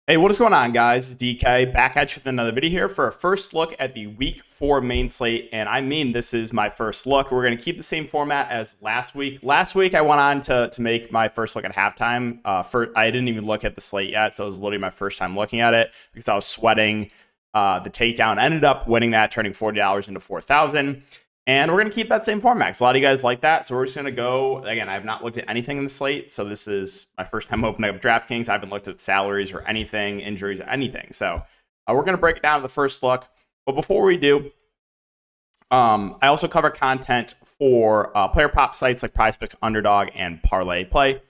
Hey, what is going on, guys? It's DK back at you with another video here for a first look at the Week 4 main slate. And I mean, this is my first look. We're going to keep the same format as last week. Last week, I went on to make my first look at halftime. I didn't even look at the slate yet, so it was literally my first time looking at it because I was sweating the takedown. Ended up winning that, turning $40 into $4,000. And we're going to keep that same format because a lot of you guys like that. So we're just going to go, again, I have not looked at anything in the slate. So this is my first time opening up Draftkings. I haven't looked at salaries or anything, injuries, or anything. So we're going to break it down to the first look. But before we do, I also cover content for player prop sites like PrizePicks, Underdog, and Parlay Play.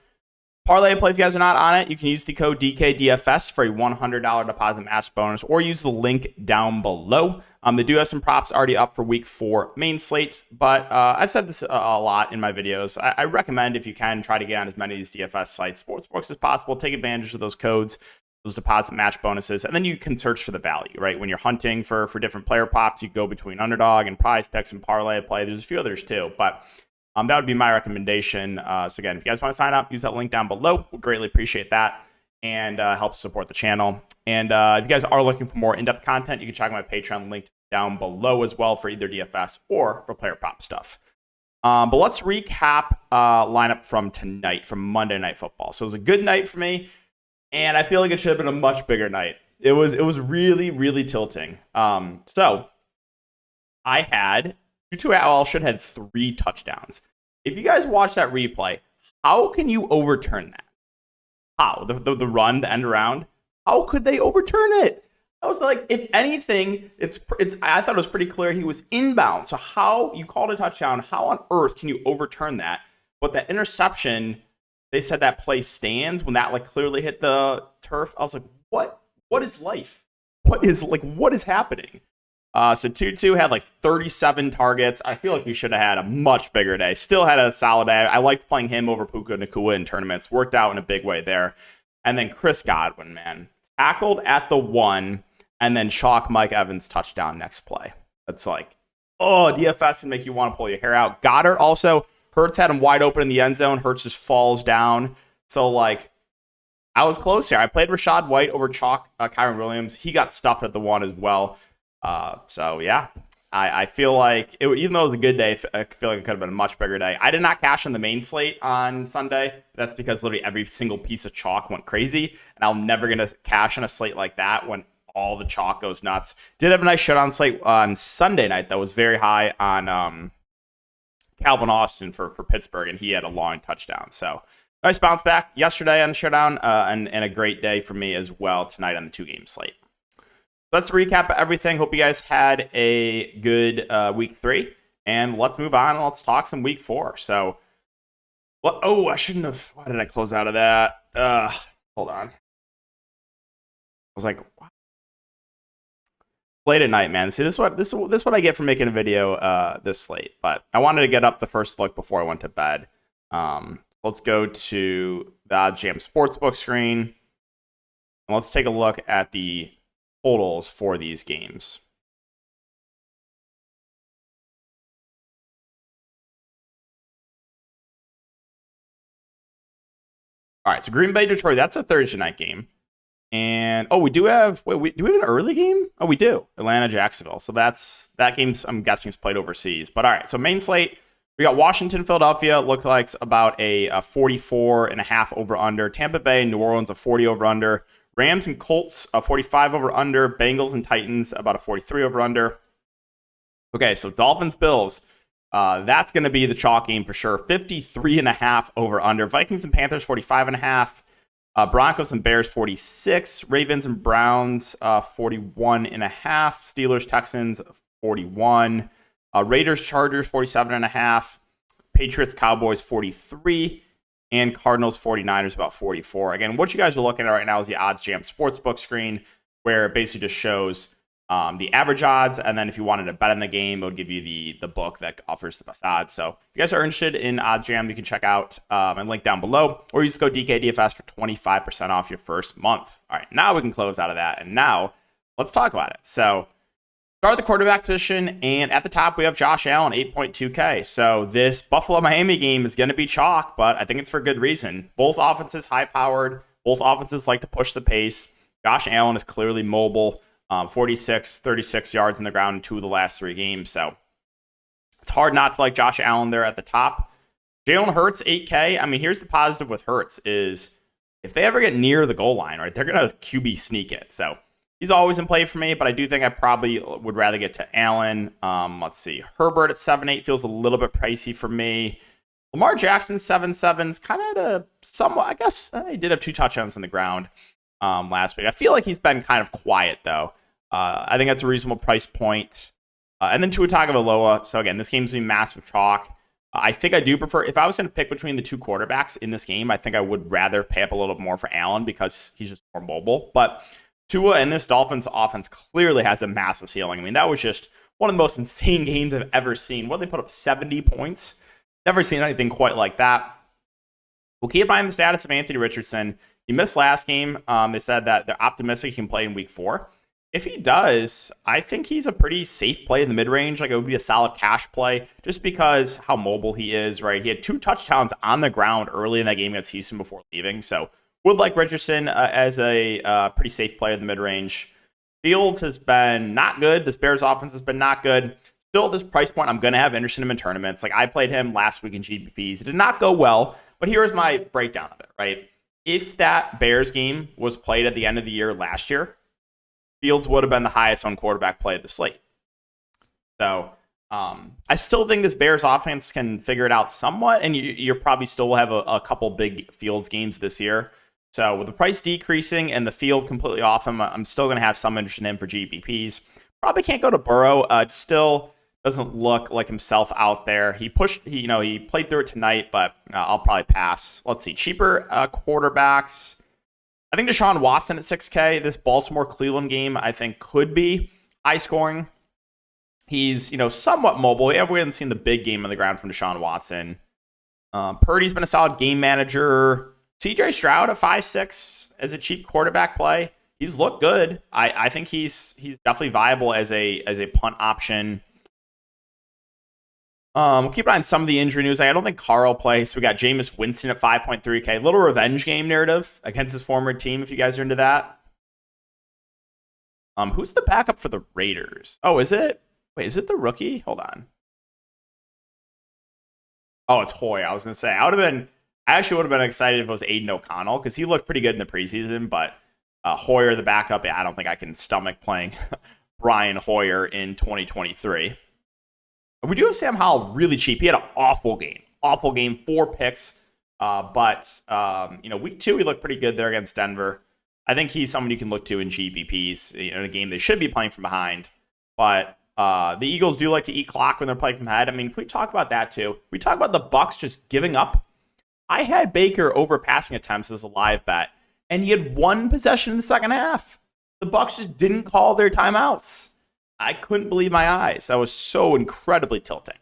Parlay Play, if you guys are not on it, you can use the code DKDFS for a $100 deposit match bonus or use the link down below. They do have some props already up for Week 4 main slate, but I've said this a lot in my videos. I recommend, if you can, try to get on as many of these DFS sites, sportsbooks as possible. Take advantage of those codes, those deposit match bonuses, and then you can search for the value, right? When you're hunting for different player props, you go between Underdog and PrizePicks and Parlay Play. There's a few others too, but that would be my recommendation. So again, if you guys want to sign up, use that link down below. We'll greatly appreciate that and help support the channel. And if you guys are looking for more in-depth content, you can check out my Patreon link down below as well for either DFS or for player prop stuff. But let's recap lineup from tonight, from Monday Night Football. So it was a good night for me, and I feel like it should have been a much bigger night. It was really, really tilting. So I had Tutu Atwell should have had 3 touchdowns. If you guys watch that replay, how can you overturn that? How? The run, the end around? How could they overturn it? I was like, if anything, it's. I thought it was pretty clear he was inbound. So how, you called a touchdown, how on earth can you overturn that? But that interception, they said that play stands when that clearly hit the turf. I was like, what? What is life? What is happening? So Tutu had 37 targets. I feel like he should have had a much bigger day. Still had a solid day. I liked playing him over Puka Nacua in tournaments. Worked out in a big way there. And then Chris Godwin, man, tackled at the 1, and then chalk Mike Evans touchdown next play. That's DFS can make you want to pull your hair out. Goddard also, Hurts had him wide open in the end zone. Hurts just falls down. So I was close here. I played Rachaad White over chalk Kyron Williams. He got stuffed at the 1 as well. So yeah, I feel like even though it was a good day, I feel like it could have been a much bigger day. I did not cash on the main slate on Sunday. That's because literally every single piece of chalk went crazy, and I'm never going to cash on a slate like that when all the chalk goes nuts. Did have a nice showdown slate on Sunday night that was very high on Calvin Austin for Pittsburgh, and he had a long touchdown. So nice bounce back yesterday on the showdown, and a great day for me as well tonight on the 2-game slate. Let's recap everything. Hope you guys had a good Week 3. And let's move on and let's talk some Week 4. So, I shouldn't have. Why did I close out of that? Hold on. I was like, what? Late at night, man. See, this is what I get for making a video this late. But I wanted to get up the first look before I went to bed. Let's go to the Jam Sportsbook screen. And let's take a look at the totals for these games. All right, so Green Bay, Detroit, that's a Thursday night game. And we do have do we have an early game? Oh, we do. Atlanta, Jacksonville. So that game's, I'm guessing, is played overseas. But all right, so main slate, we got Washington, Philadelphia, look like about a 44.5 over under. Tampa Bay, New Orleans, a 40 over under. Rams and Colts, a 45 over under. Bengals and Titans, about a 43 over under. Okay, so Dolphins, Bills, that's going to be the chalk game for sure. 53.5 over under. Vikings and Panthers, 45.5. Broncos and Bears, 46. Ravens and Browns, 41.5. Steelers, Texans, 41. Raiders, Chargers, 47.5. Patriots, Cowboys, 43. And Cardinals, 49ers, about 44. Again, what you guys are looking at right now is the Odds Jam Sportsbook screen, where it basically just shows the average odds, and then if you wanted to bet on the game, it would give you the book that offers the best odds. So if you guys are interested in OddsJam, you can check out and link down below, or use code DKDFS for 25% off your first month. All right, now we can close out of that, and now let's talk about it. So start the quarterback position, and at the top we have Josh Allen, 8.2K. So this Buffalo-Miami game is going to be chalk, but I think it's for good reason. Both offenses high-powered. Both offenses like to push the pace. Josh Allen is clearly mobile. 46, 36 yards in the ground in 2 of the last 3 games. So it's hard not to like Josh Allen there at the top. Jalen Hurts, 8K. I mean, here's the positive with Hurts is if they ever get near the goal line, right, they're going to QB sneak it. So he's always in play for me, but I do think I probably would rather get to Allen. Let's see. Herbert at 7.8 feels a little bit pricey for me. Lamar Jackson, 7.7 is kind of somewhat, I guess he did have 2 touchdowns on the ground last week. I feel like he's been kind of quiet, though. I think that's a reasonable price point. And then Tua Tagovailoa. So again, this game's going to be massive chalk. I think I do prefer, if I was going to pick between the 2 quarterbacks in this game, I think I would rather pay up a little bit more for Allen because he's just more mobile. But Tua and this Dolphins offense clearly has a massive ceiling. I mean, that was just one of the most insane games I've ever seen. What, they put up 70 points? Never seen anything quite like that. We'll keep an eye on the status of Anthony Richardson. He missed last game. They said that they're optimistic he can play in week 4. If he does, I think he's a pretty safe play in the mid-range. Like, it would be a solid cash play just because how mobile he is, right? He had 2 touchdowns on the ground early in that game against Houston before leaving. So would like Richardson as a pretty safe play in the mid-range. Fields has been not good. This Bears offense has been not good. Still at this price point, I'm going to have interest in him in tournaments. Like, I played him last week in GPPs. It did not go well, but here's my breakdown of it, right? If that Bears game was played at the end of the year last year, Fields would have been the highest on quarterback play at the slate. So I still think this Bears offense can figure it out somewhat, and you're probably still will have a couple big Fields games this year. So with the price decreasing and the field completely off him, I'm still going to have some interest in him for GPPs. Probably can't go to Burrow. Still doesn't look like himself out there. He played through it tonight, but I'll probably pass. Let's see. Cheaper quarterbacks. I think Deshaun Watson at 6K. This Baltimore-Cleveland game, I think, could be high scoring. He's, somewhat mobile. We haven't seen the big game on the ground from Deshaun Watson. Purdy's been a solid game manager. CJ Stroud at 5.6 as a cheap quarterback play. He's looked good. I think he's definitely viable as a punt option. We'll keep an eye on some of the injury news. I don't think Carl plays. So we got Jameis Winston at 5.3K. Little revenge game narrative against his former team, if you guys are into that. Who's the backup for the Raiders? Oh, is it? Wait, is it the rookie? Hold on. Oh, it's Hoy. I was going to say. I actually would have been excited if it was Aiden O'Connell because he looked pretty good in the preseason, but Hoyer, the backup, I don't think I can stomach playing Brian Hoyer in 2023. We do have Sam Howell really cheap. He had an awful game. 4 picks. But week 2, he looked pretty good there against Denver. I think he's someone you can look to in GPPs in a game they should be playing from behind. But the Eagles do like to eat clock when they're playing from ahead. I mean, if we talk about that too, we talk about the Bucs just giving up. I had Baker over passing attempts as a live bet, and he had 1 possession in the second half. The Bucs just didn't call their timeouts. I couldn't believe my eyes. That was so incredibly tilting.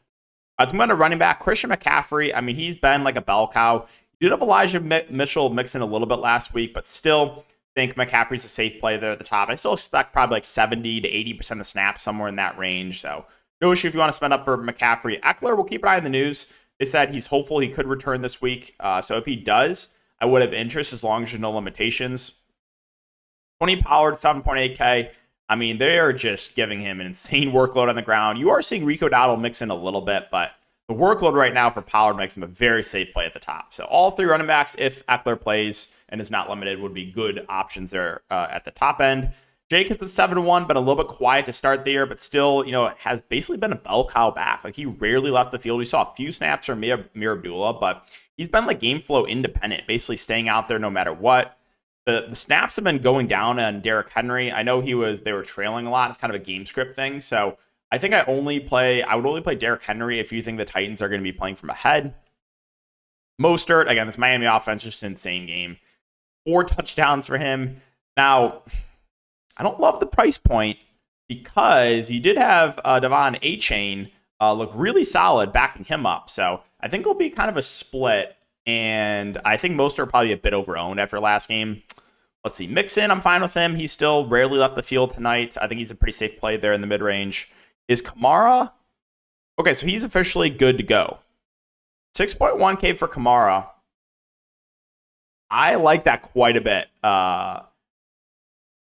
So I'm going to running back Christian McCaffrey. I mean, he's been like a bell cow. You did have Elijah Mitchell mixing a little bit last week, but still think McCaffrey's a safe play there at the top. I still expect probably like 70 to 80% of snaps, somewhere in that range. So no issue if you want to spend up for McCaffrey. Eckler, we'll keep an eye on the news. They said he's hopeful he could return this week. So if he does, I would have interest as long as there's no limitations. Tony Pollard, 7.8K. I mean, they are just giving him an insane workload on the ground. You are seeing Rico Dowdle mix in a little bit, but the workload right now for Pollard makes him a very safe play at the top. So all 3 running backs, if Eckler plays and is not limited, would be good options there at the top end. Jacobs was 7-1, been a little bit quiet to start the year, but still, has basically been a bell cow back. Like, he rarely left the field. We saw a few snaps from Mir Abdullah, but he's been like game flow independent, basically staying out there no matter what. The snaps have been going down on Derrick Henry. I know they were trailing a lot. It's kind of a game script thing. So I think I would only play Derrick Henry if you think the Titans are going to be playing from ahead. Mostert, again, this Miami offense, just an insane game. 4 touchdowns for him. Now, I don't love the price point, because you did have Devon A-Chain look really solid backing him up. So I think it'll be kind of a split, and I think most are probably a bit overowned after last game. Let's see. Mixon, I'm fine with him. He still rarely left the field tonight. I think he's a pretty safe play there in the mid-range. Is Kamara? Okay, so he's officially good to go. 6.1K for Kamara. I like that quite a bit.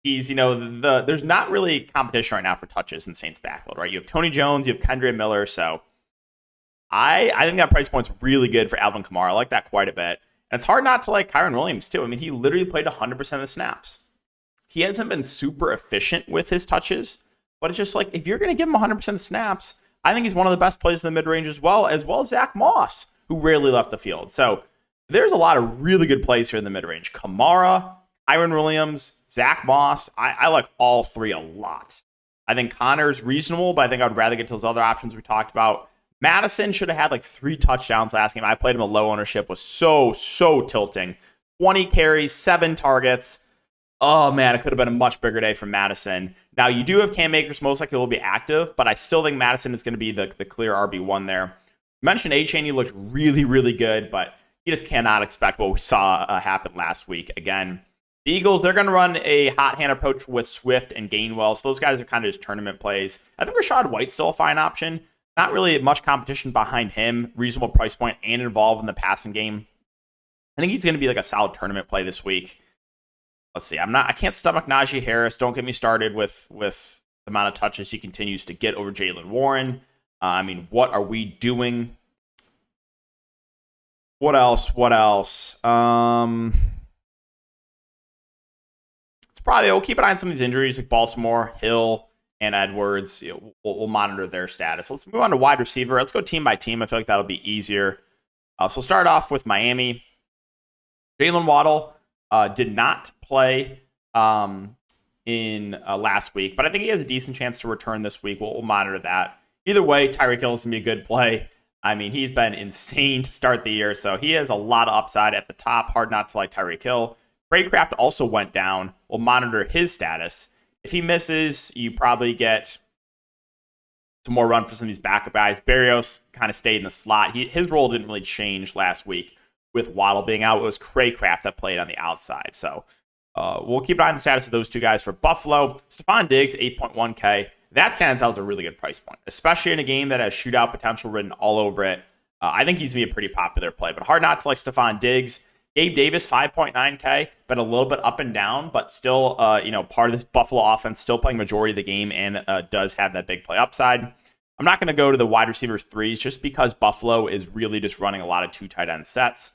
He's, there's not really competition right now for touches in Saints backfield, right? You have Tony Jones, you have Kendra Miller, so I think that price point's really good for Alvin Kamara. I like that quite a bit. And it's hard not to like Kyren Williams, too. I mean, he literally played 100% of the snaps. He hasn't been super efficient with his touches, but it's just like, if you're going to give him 100% of the snaps, I think he's one of the best plays in the mid-range as well as Zach Moss, who rarely left the field. So there's a lot of really good plays here in the mid-range. Kamara, Kyren Williams, Zach Moss, I like all three a lot. I think Connor's reasonable, but I think I'd rather get to those other options we talked about. Madison should have had like 3 touchdowns last game. I played him a low ownership, was so tilting. 20 carries, 7 targets. Oh, man, it could have been a much bigger day for Madison. Now, you do have Cam Akers, most likely will be active, but I still think Madison is going to be the clear RB1 there. You mentioned A-Chain, he looked really, really good, but you just cannot expect what we saw happen last week. Again, the Eagles, they're going to run a hot hand approach with Swift and Gainwell, so those guys are kind of just tournament plays. I think Rachaad White's still a fine option. Not really much competition behind him, reasonable price point, and involved in the passing game. I think he's going to be like a solid tournament play this week. Let's see. I can't stomach Najee Harris. Don't get me started with the amount of touches he continues to get over Jaylen Warren. I mean, what are we doing? What else? It's probably, we'll keep an eye on some of these injuries like Baltimore, Hill, and Edwards. We'll monitor their status. Let's move on to wide receiver. Let's go team by team. I feel like that'll be easier. So we'll start off with Miami. Jalen Waddle did not play in last week, but I think he has a decent chance to return this week. We'll monitor that. Either way, Tyreek Hill is going to be a good play. I mean, he's been insane to start the year, so he has a lot of upside at the top. Hard not to like Tyreek Hill. Craycraft also went down. We'll monitor his status. If he misses, you probably get some more run for some of these backup guys. Berrios kind of stayed in the slot. His role didn't really change last week with Waddle being out. It was Craycraft that played on the outside. So we'll keep an eye on the status of those two guys for Buffalo. Stephon Diggs, 8.1K. That stands out as a really good price point, especially in a game that has shootout potential written all over it. I think he's going to be a pretty popular play, but hard not to like Stephon Diggs. Gabe Davis, 5.9K, been a little bit up and down, but still, part of this Buffalo offense, still playing majority of the game and does have that big play upside. I'm not going to go to the wide receivers threes just because Buffalo is really just running a lot of 2 tight end sets.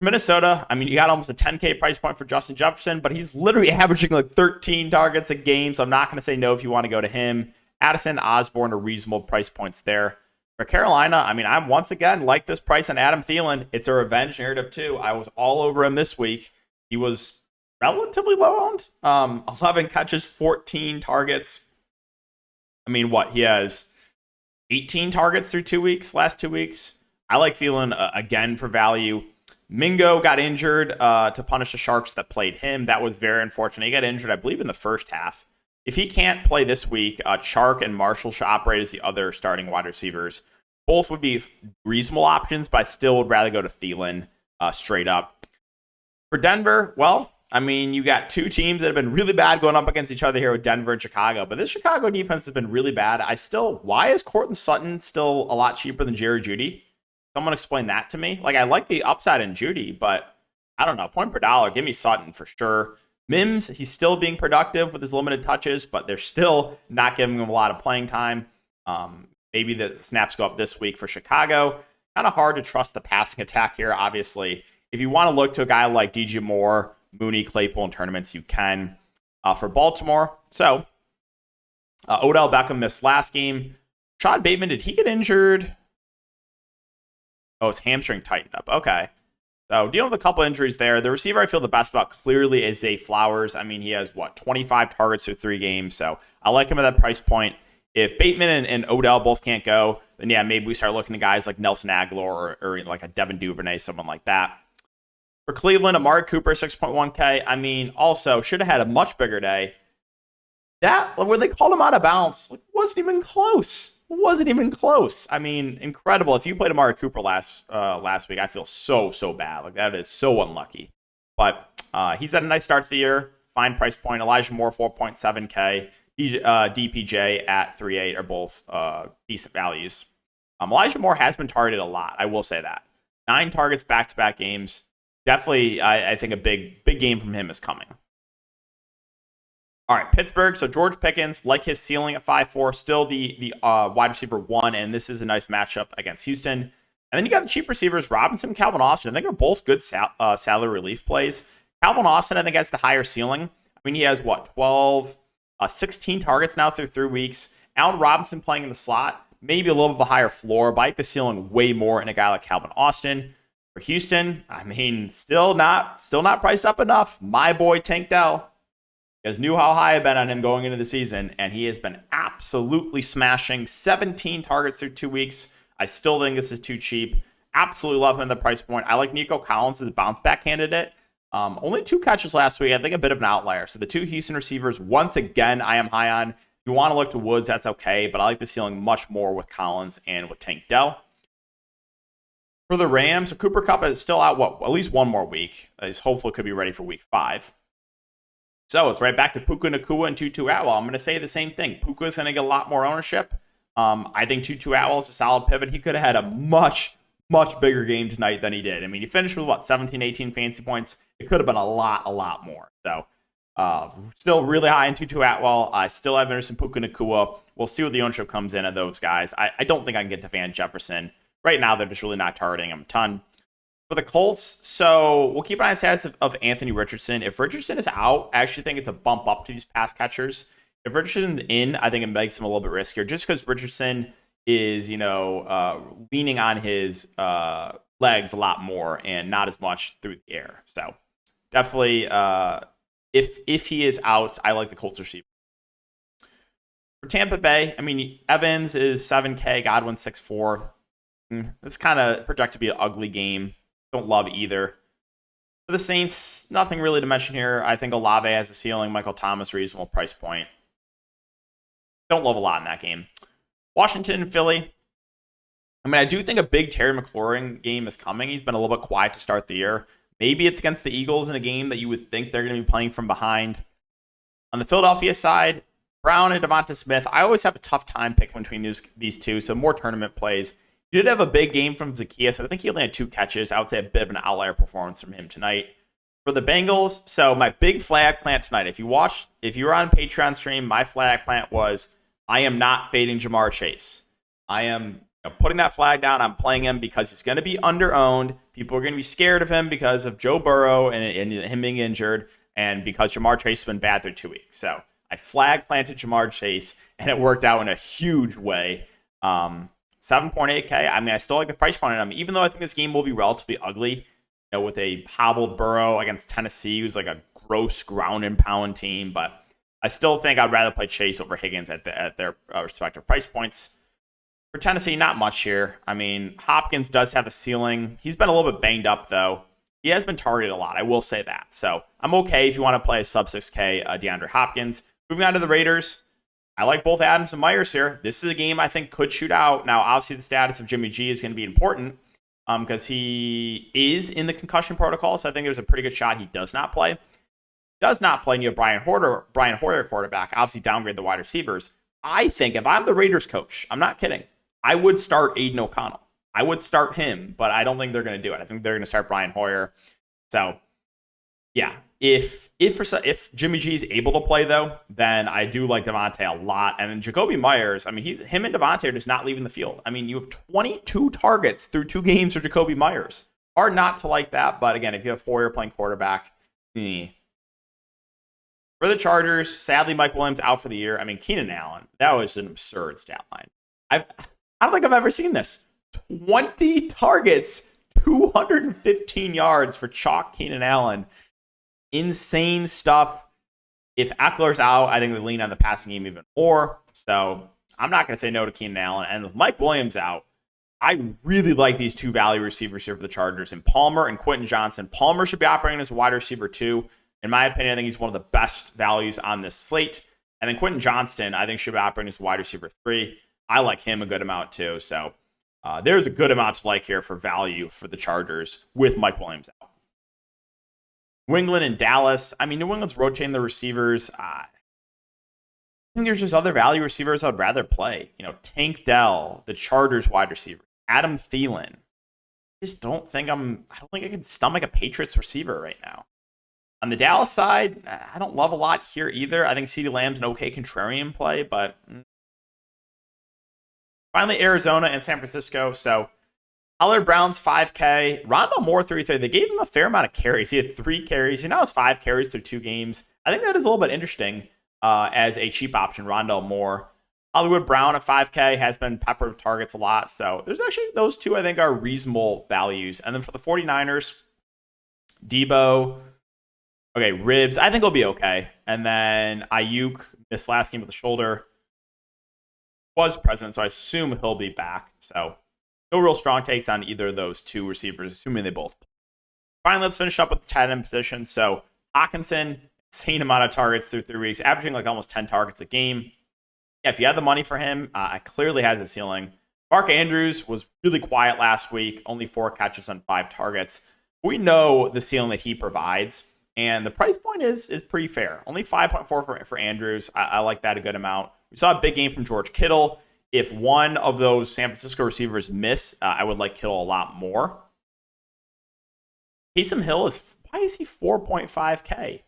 Minnesota, I mean, you got almost a 10K price point for Justin Jefferson, but he's literally averaging like 13 targets a game, so I'm not going to say no if you want to go to him. Addison, Osborne are reasonable price points there. For Carolina, I mean, I'm once again like this price on Adam Thielen. It's a revenge narrative too. I was all over him this week. He was relatively low owned. 11 catches, 14 targets. I mean, he has 18 targets through 2 weeks, last 2 weeks. I like Thielen again for value. Mingo got injured to punish the Sharks that played him. That was very unfortunate. He got injured, I believe, in the first half. If he can't play this week, Chark and Marshall should operate as the other starting wide receivers. Both would be reasonable options, but I still would rather go to Thielen straight up. For Denver, well, I mean, you got 2 teams that have been really bad going up against each other here with Denver and Chicago, but this Chicago defense has been really bad. Why is Courtland Sutton still a lot cheaper than Jerry Jeudy? Someone explain that to me. Like, I like the upside in Jeudy, but I don't know. Point per dollar, give me Sutton for sure. Mims, he's still being productive with his limited touches, but they're still not giving him a lot of playing time. Maybe the snaps go up this week for Chicago. Kind of hard to trust the passing attack here, obviously. If you want to look to a guy like DJ Moore, Mooney, Claypool in tournaments, you can. For Baltimore, so Odell Beckham missed last game. Rashad Bateman, did he get injured? Oh, his hamstring tightened up. Okay. So dealing with a couple injuries there. The receiver I feel the best about clearly is Zay Flowers. I mean, he has, 25 targets through 3 games. So I like him at that price point. If Bateman and Odell both can't go, then yeah, maybe we start looking to guys like Nelson Aguilar or like a Devin Duvernay, someone like that. For Cleveland, Amari Cooper, 6.1K. I mean, also should have had a much bigger day. that where they called him out of bounds, like, wasn't even close. Wasn't even close. I mean, incredible. If you played Amari Cooper last week, I feel so bad. Like, that is so unlucky. But he's had a nice start to the year. Fine price point. Elijah Moore, 4.7K. DPJ at 3.8 are both decent values. Elijah Moore has been targeted a lot. I will say that. 9 targets back-to-back games. Definitely, I think a big game from him is coming. All right, Pittsburgh. So George Pickens, like his ceiling at 5.4, still the wide receiver 1, and this is a nice matchup against Houston. And then you got the cheap receivers, Robinson, Calvin Austin. I think are both good salary relief plays. Calvin Austin, I think, has the higher ceiling. I mean, he has, 16 targets now through 3 weeks. Allen Robinson playing in the slot, maybe a little bit of a higher floor, but I like the ceiling way more in a guy like Calvin Austin. For Houston, I mean, still not priced up enough. My boy Tank Dell. You guys knew how high I've been on him going into the season, and he has been absolutely smashing. 17 targets through 2 weeks. I still think this is too cheap. Absolutely love him at the price point. I like Nico Collins as a bounce back candidate. Only 2 catches last week. I think a bit of an outlier. So the 2 Houston receivers, once again, I am high on. If you want to look to Woods, that's okay, but I like the ceiling much more with Collins and with Tank Dell. For the Rams, Cooper Kupp is still out, at least one more week. He's hopefully could be ready for week 5. So it's right back to Puka Nacua and Tutu Atwell. I'm going to say the same thing. Puka is going to get a lot more ownership. I think Tutu Atwell is a solid pivot. He could have had a much bigger game tonight than he did. I mean, he finished with, 17, 18 fantasy points. It could have been a lot more. So still really high in Tutu Atwell. I still have interest in Puka Nacua. We'll see what the ownership comes in of those guys. I don't think I can get to Van Jefferson. Right now, they're just really not targeting him a ton. For the Colts, so we'll keep an eye on status of Anthony Richardson. If Richardson is out, I actually think it's a bump up to these pass catchers. If Richardson's in, I think it makes him a little bit riskier, just because Richardson is, leaning on his legs a lot more and not as much through the air. So definitely, if he is out, I like the Colts receiver. For Tampa Bay, I mean, Evans is 7K, Godwin 6.4. It's kind of projected to be an ugly game. Don't love either. For the Saints, nothing really to mention here. I think Olave has a ceiling. Michael Thomas, reasonable price point. Don't love a lot in that game. Washington and Philly. I mean, I do think a big Terry McLaurin game is coming. He's been a little bit quiet to start the year. Maybe it's against the Eagles in a game that you would think they're going to be playing from behind. On the Philadelphia side, Brown and Devonta Smith. I always have a tough time picking between these two, so more tournament plays. He did have a big game from Zacchaeus. I think he only had 2 catches. I would say a bit of an outlier performance from him tonight. For the Bengals, so my big flag plant tonight, if you were on Patreon stream, my flag plant was, I am not fading Jamar Chase. I am putting that flag down. I'm playing him because he's going to be under-owned. People are going to be scared of him because of Joe Burrow and him being injured, and because Jamar Chase has been bad through 2 weeks. So I flag planted Jamar Chase, and it worked out in a huge way. 7.8K. I mean, I still like the price point on him, even though I think this game will be relatively ugly. With a hobbled Burrow against Tennessee, who's like a gross ground and pound team. But I still think I'd rather play Chase over Higgins at their respective price points. For Tennessee, not much here. I mean, Hopkins does have a ceiling. He's been a little bit banged up, though. He has been targeted a lot. I will say that. So I'm okay if you want to play a sub 6K DeAndre Hopkins. Moving on to the Raiders. I like both Adams and Myers here. This is a game I think could shoot out. Now, obviously, the status of Jimmy G is going to be important because he is in the concussion protocol. So I think there's a pretty good shot he does not play. Does not play, and you have Brian Hoyer quarterback. Obviously, downgrade the wide receivers. I think if I'm the Raiders coach, I'm not kidding, I would start Aiden O'Connell. I would start him, but I don't think they're going to do it. I think they're going to start Brian Hoyer. So, yeah. If Jimmy G is able to play, though, then I do like Devontae a lot. And then Jacoby Myers, I mean, him and Devontae are just not leaving the field. I mean, you have 22 targets through 2 games for Jacoby Myers. Hard not to like that, but again, if you have Hoyer playing quarterback, For the Chargers, sadly, Mike Williams out for the year. I mean, Keenan Allen, that was an absurd stat line. I don't think I've ever seen this. 20 targets, 215 yards for chalk Keenan Allen. Insane stuff. If Eckler's out, I think they lean on the passing game even more. So I'm not going to say no to Keenan Allen. And with Mike Williams out, I really like these 2 value receivers here for the Chargers, and Palmer and Quentin Johnson. Palmer should be operating as a wide receiver too. In my opinion, I think he's one of the best values on this slate. And then Quentin Johnston, I think, should be operating as wide receiver 3. I like him a good amount too. So there's a good amount to like here for value for the Chargers with Mike Williams out. New England and Dallas. I mean, New England's rotating the receivers. I think there's just other value receivers I'd rather play. Tank Dell, the Chargers wide receiver, Adam Thielen. I don't think I can stomach a Patriots receiver right now. On the Dallas side, I don't love a lot here either. I think CeeDee Lamb's an okay contrarian play, but finally Arizona and San Francisco. So Allard Brown's 5K. Rondale Moore 3-3. They gave him a fair amount of carries. He had 3 carries. He now has 5 carries through 2 games. I think that is a little bit interesting as a cheap option, Rondale Moore. Hollywood Brown at 5K has been peppered with targets a lot. So there's actually those 2 I think are reasonable values. And then for the 49ers, Debo. Okay, Ribs, I think he'll be okay. And then Ayuk, this last game with the shoulder, was present, so I assume he'll be back. So no real strong takes on either of those 2 receivers, assuming they both play. Finally, let's finish up with the tight end position. So Hockenson, insane amount of targets through 3 weeks, averaging like almost 10 targets a game. Yeah, if you had the money for him, clearly has a ceiling. Mark Andrews was really quiet last week, only 4 catches on 5 targets. We know the ceiling that he provides. And the price point is pretty fair. Only 5.4 for Andrews. I like that a good amount. We saw a big game from George Kittle. If one of those San Francisco receivers miss, I would like Kittle a lot more. Taysom Hill why is he 4.5K?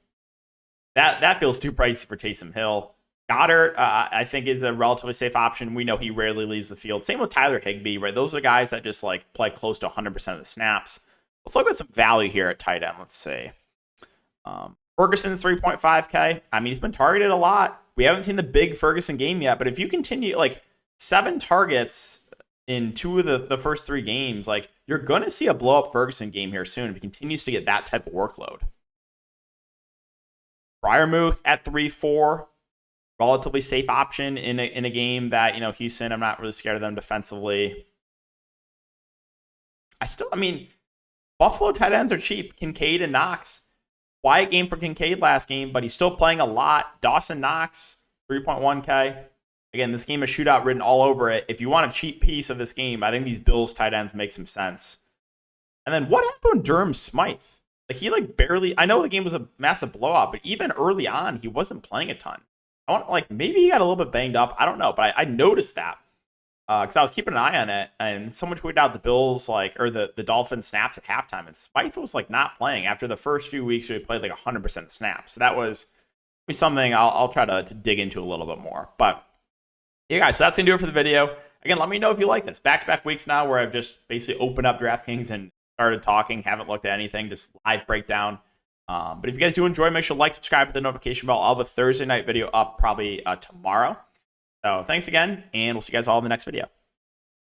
That feels too pricey for Taysom Hill. Goddard, I think, is a relatively safe option. We know he rarely leaves the field. Same with Tyler Higbee, right? Those are guys that just play close to 100% of the snaps. Let's look at some value here at tight end. Let's see. Ferguson's 3.5K. I mean, he's been targeted a lot. We haven't seen the big Ferguson game yet, but if you continue 7 targets in 2 of the first 3 games, you're going to see a blow up Ferguson game here soon if he continues to get that type of workload. Freiermuth at 3.4, relatively safe option in a game that, Houston, I'm not really scared of them defensively. Buffalo tight ends are cheap. Kincaid and Knox. Quiet game for Kincaid last game, but he's still playing a lot. Dawson Knox, 3.1K. Again, this game is shootout written all over it. If you want a cheap piece of this game, I think these Bills tight ends make some sense. And then what happened with Durham Smythe? He barely, I know the game was a massive blowout, but even early on, he wasn't playing a ton. Maybe he got a little bit banged up. I don't know, but I noticed that. Because I was keeping an eye on it, and someone tweeted out the Bills, or the Dolphins snaps at halftime, and Smythe was, not playing after the first few weeks where he played, 100% snaps. So that was something I'll try to dig into a little bit more. But, yeah, guys, so that's going to do it for the video. Again, let me know if you like this. Back-to-back weeks now where I've just basically opened up DraftKings and started talking, haven't looked at anything, just live breakdown. But if you guys do enjoy, make sure to like, subscribe, hit the notification bell. I'll have a Thursday night video up probably tomorrow. So thanks again, and we'll see you guys all in the next video.